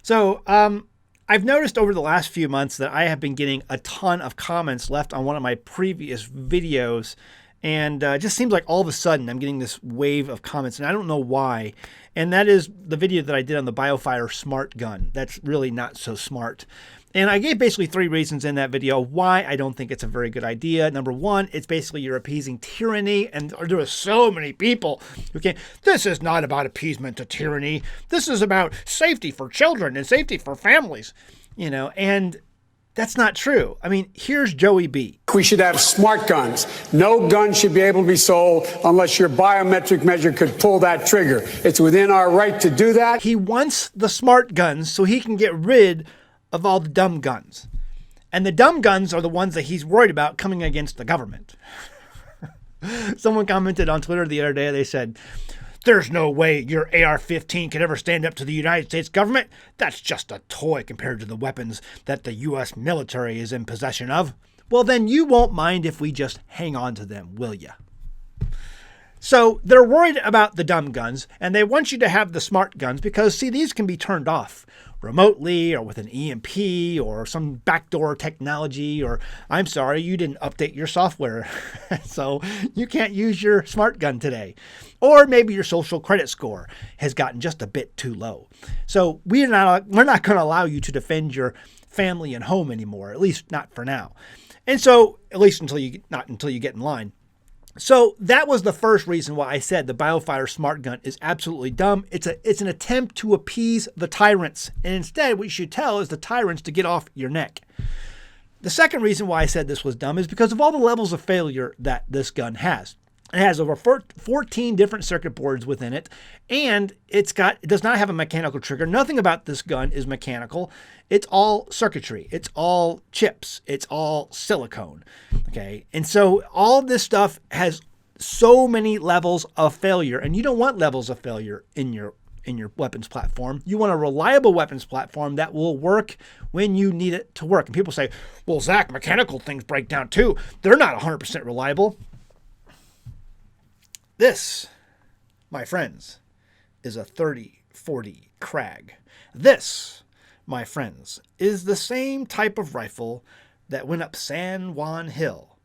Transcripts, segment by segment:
So I've noticed over the last few months that I have been getting a ton of comments left on one of my previous videos. And it just seems like all of a sudden I'm getting this wave of comments, and I don't know why. And that is the video that I did on the BioFire smart gun. That's really not so smart. And I gave basically 3 reasons in that video why I don't think it's a very good idea. Number 1, it's basically you're appeasing tyranny. And there are so many people who can't. This is not about appeasement to tyranny. This is about safety for children and safety for families, and that's not true. I mean, here's Joey B. We should have smart guns. No gun should be able to be sold unless your biometric measure could pull that trigger. It's within our right to do that. He wants the smart guns so he can get rid of all the dumb guns. And the dumb guns are the ones that he's worried about coming against the government. Someone commented on Twitter the other day, they said, "There's no way your AR-15 can ever stand up to the United States government. That's just a toy compared to the weapons that the U.S. military is in possession of." Well, then you won't mind if we just hang on to them, will you? So they're worried about the dumb guns, and they want you to have the smart guns because, see, these can be turned off remotely or with an EMP or some backdoor technology, or I'm sorry, you didn't update your software, so you can't use your smart gun today. Or maybe your social credit score has gotten just a bit too low. So we're not going to allow you to defend your family and home anymore, at least not for now. And so, at least until you get in line. So that was the first reason why I said the BioFire smart gun is absolutely dumb. It's an attempt to appease the tyrants. And instead, what you should tell is the tyrants to get off your neck. The second reason why I said this was dumb is because of all the levels of failure that this gun has. It has over 14 different circuit boards within it, and it does not have a mechanical trigger. Nothing about this gun is mechanical. It's all circuitry. It's all chips. It's all silicone. Okay, and so all this stuff has so many levels of failure, and you don't want levels of failure in your weapons platform. You want a reliable weapons platform that will work when you need it to work. And people say, "Well, Zach, mechanical things break down too. They're not 100% reliable." This, my friends, is a 30-40 Krag. This, my friends, is the same type of rifle that went up San Juan Hill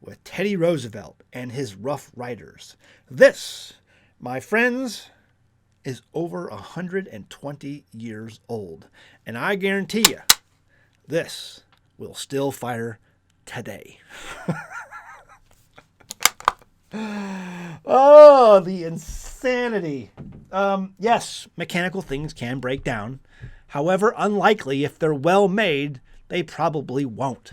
with Teddy Roosevelt and his Rough Riders. This, my friends, is over 120 years old. And I guarantee you, this will still fire today. Oh, the insanity. Yes, mechanical things can break down. However, unlikely if they're well made, they probably won't.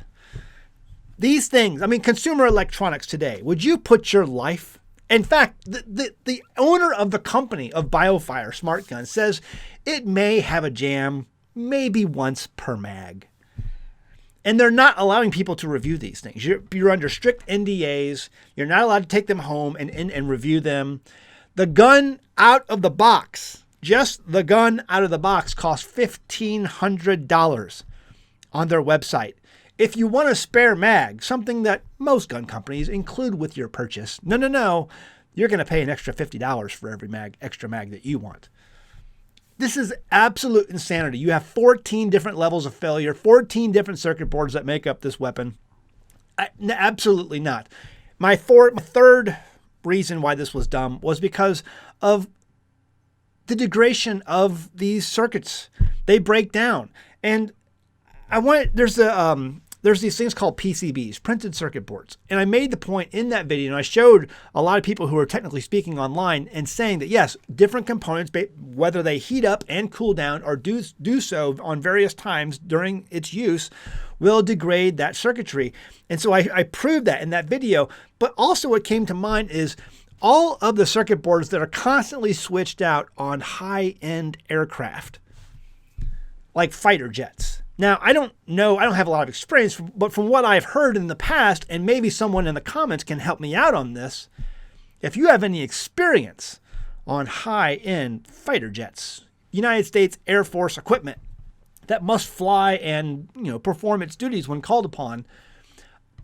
These things, consumer electronics today, would you put your life? In fact, the owner of the company of BioFire Smart Gun says it may have a jam maybe once per mag. And they're not allowing people to review these things. You're under strict NDAs. You're not allowed to take them home and review them. The gun out of the box, just the gun out of the box, costs $1,500 on their website. If you want a spare mag, something that most gun companies include with your purchase, no, you're going to pay an extra $50 for every extra mag that you want. This is absolute insanity. You have 14 different levels of failure, 14 different circuit boards that make up this weapon. Absolutely not. My third reason why this was dumb was because of the degradation of these circuits. They break down. And there's these things called PCBs, printed circuit boards. And I made the point in that video, and I showed a lot of people who are technically speaking online and saying that, yes, different components, whether they heat up and cool down or do so on various times during its use, will degrade that circuitry. And so I proved that in that video. But also what came to mind is all of the circuit boards that are constantly switched out on high-end aircraft, like fighter jets. Now, I don't have a lot of experience, but from what I've heard in the past, and maybe someone in the comments can help me out on this, if you have any experience on high-end fighter jets, United States Air Force equipment that must fly and perform its duties when called upon,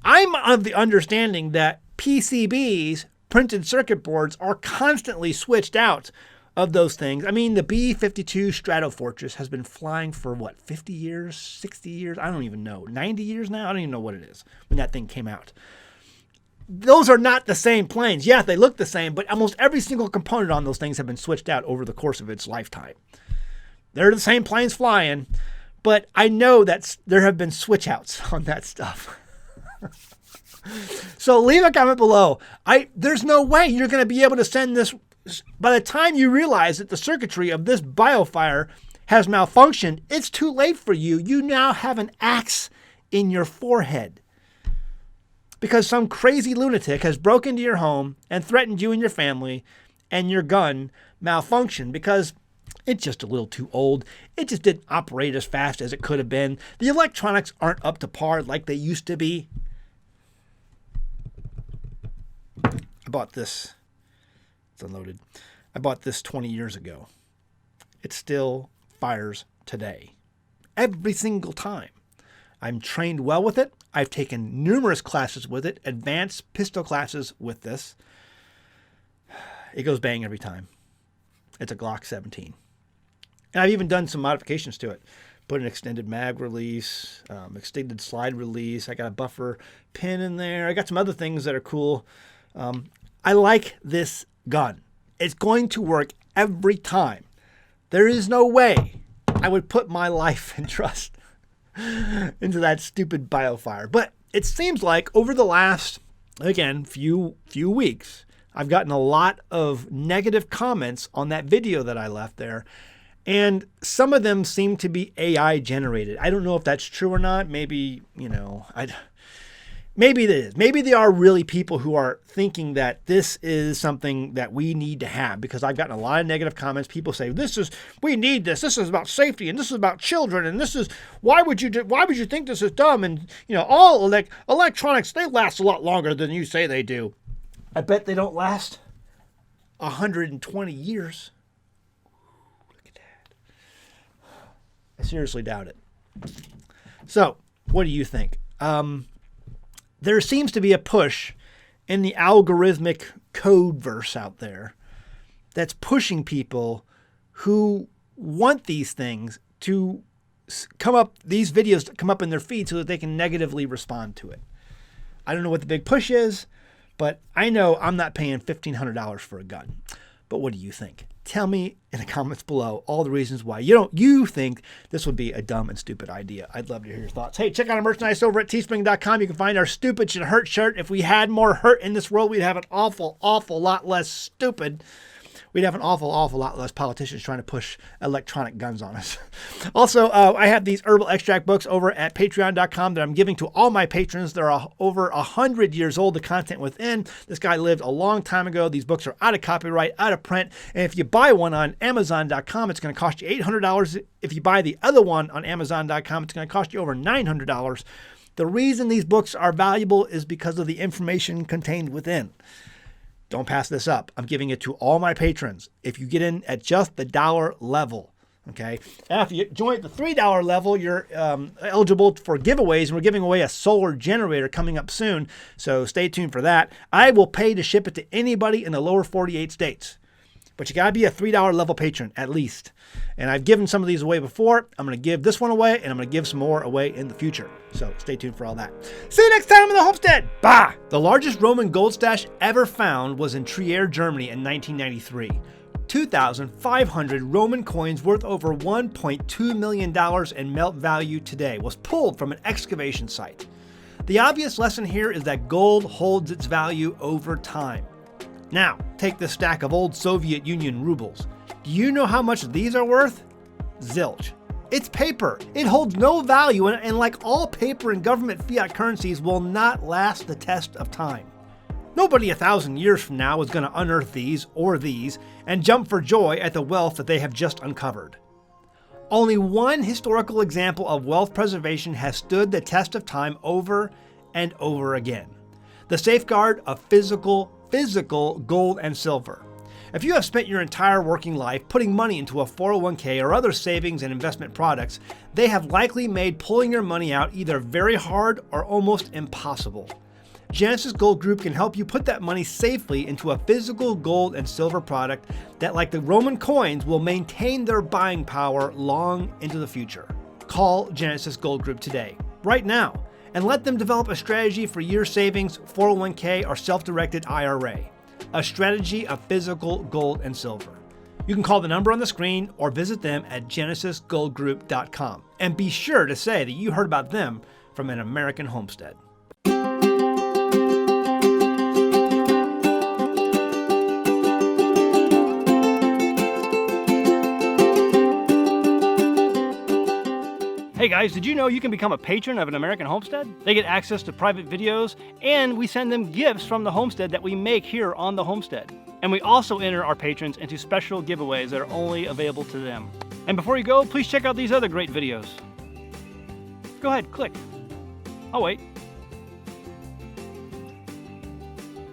I'm of the understanding that PCBs, printed circuit boards, are constantly switched out of those things. I mean, the B-52 Stratofortress has been flying for what, 50 years, 60 years? I don't even know. 90 years now? I don't even know what it is when that thing came out. Those are not the same planes. Yeah, they look the same, but almost every single component on those things have been switched out over the course of its lifetime. They're the same planes flying, but I know that there have been switch outs on that stuff. So leave a comment below. There's no way you're going to be able to send this. By the time you realize that the circuitry of this BioFire has malfunctioned, it's too late for you. You now have an axe in your forehead because some crazy lunatic has broken into your home and threatened you and your family, and your gun malfunctioned because it's just a little too old. It just didn't operate as fast as it could have been. The electronics aren't up to par like they used to be. I bought this. It's unloaded. I bought this 20 years ago. It still fires today. Every single time. I'm trained well with it. I've taken numerous classes with it, advanced pistol classes with this. It goes bang every time. It's a Glock 17. And I've even done some modifications to it. Put an extended mag release, extended slide release. I got a buffer pin in there. I got some other things that are cool. I like this gun. It's going to work every time. There is no way I would put my life and trust into that stupid BioFire. But it seems like over the last, again, few weeks, I've gotten a lot of negative comments on that video that I left there. And some of them seem to be AI generated. I don't know if that's true or not. Maybe, maybe it is. Maybe there are really people who are thinking that this is something that we need to have, because I've gotten a lot of negative comments. People say, we need this. This is about safety, and this is about children, and this is, why would you think this is dumb? And, all electronics, they last a lot longer than you say they do. I bet they don't last 120 years. Look at that. I seriously doubt it. So, what do you think? There seems to be a push in the algorithmic code verse out there that's pushing people who want these things to these videos to come up in their feed so that they can negatively respond to it. I don't know what the big push is, but I know I'm not paying $1,500 for a gun. But what do you think? Tell me in the comments below all the reasons why you think this would be a dumb and stupid idea. I'd love to hear your thoughts. Hey, check out our merchandise over at teespring.com. You can find our Stupid Should Hurt shirt. If we had more hurt in this world, we'd have an awful lot less stupid. We'd have an awful lot less politicians trying to push electronic guns on us. Also, I have these herbal extract books over at patreon.com that I'm giving to all my patrons. They're over 100 years old, the content within. This guy lived a long time ago. These books are out of copyright, out of print. And if you buy one on amazon.com, it's going to cost you $800. If you buy the other one on amazon.com, it's going to cost you over $900. The reason these books are valuable is because of the information contained within. Don't pass this up. I'm giving it to all my patrons. If you get in at just the $1 level, okay? After you join at the $3 level, you're eligible for giveaways, and we're giving away a solar generator coming up soon, so stay tuned for that. I will pay to ship it to anybody in the lower 48 states, but you got to be a $3 level patron at least. And I've given some of these away before. I'm going to give this one away, and I'm going to give some more away in the future. So stay tuned for all that. See you next time in the Homestead. Bye! The largest Roman gold stash ever found was in Trier, Germany in 1993. 2,500 Roman coins worth over $1.2 million in melt value today was pulled from an excavation site. The obvious lesson here is that gold holds its value over time. Now, take this stack of old Soviet Union rubles. Do you know how much these are worth? Zilch. It's paper. It holds no value, and like all paper and government fiat currencies, will not last the test of time. Nobody 1,000 years from now is going to unearth these or these and jump for joy at the wealth that they have just uncovered. Only one historical example of wealth preservation has stood the test of time over and over again. The safeguard of physical gold and silver. If you have spent your entire working life putting money into a 401k or other savings and investment products, they have likely made pulling your money out either very hard or almost impossible. Genesis Gold Group can help you put that money safely into a physical gold and silver product that, like the Roman coins, will maintain their buying power long into the future. Call Genesis Gold Group today, right now, and let them develop a strategy for your savings, 401k, or self-directed IRA. A strategy of physical gold and silver. You can call the number on the screen or visit them at genesisgoldgroup.com. And be sure to say that you heard about them from an American Homestead. Hey guys, did you know you can become a patron of an American Homestead? They get access to private videos, and we send them gifts from the homestead that we make here on the homestead. And we also enter our patrons into special giveaways that are only available to them. And before you go, please check out these other great videos. Go ahead, click. Oh wait,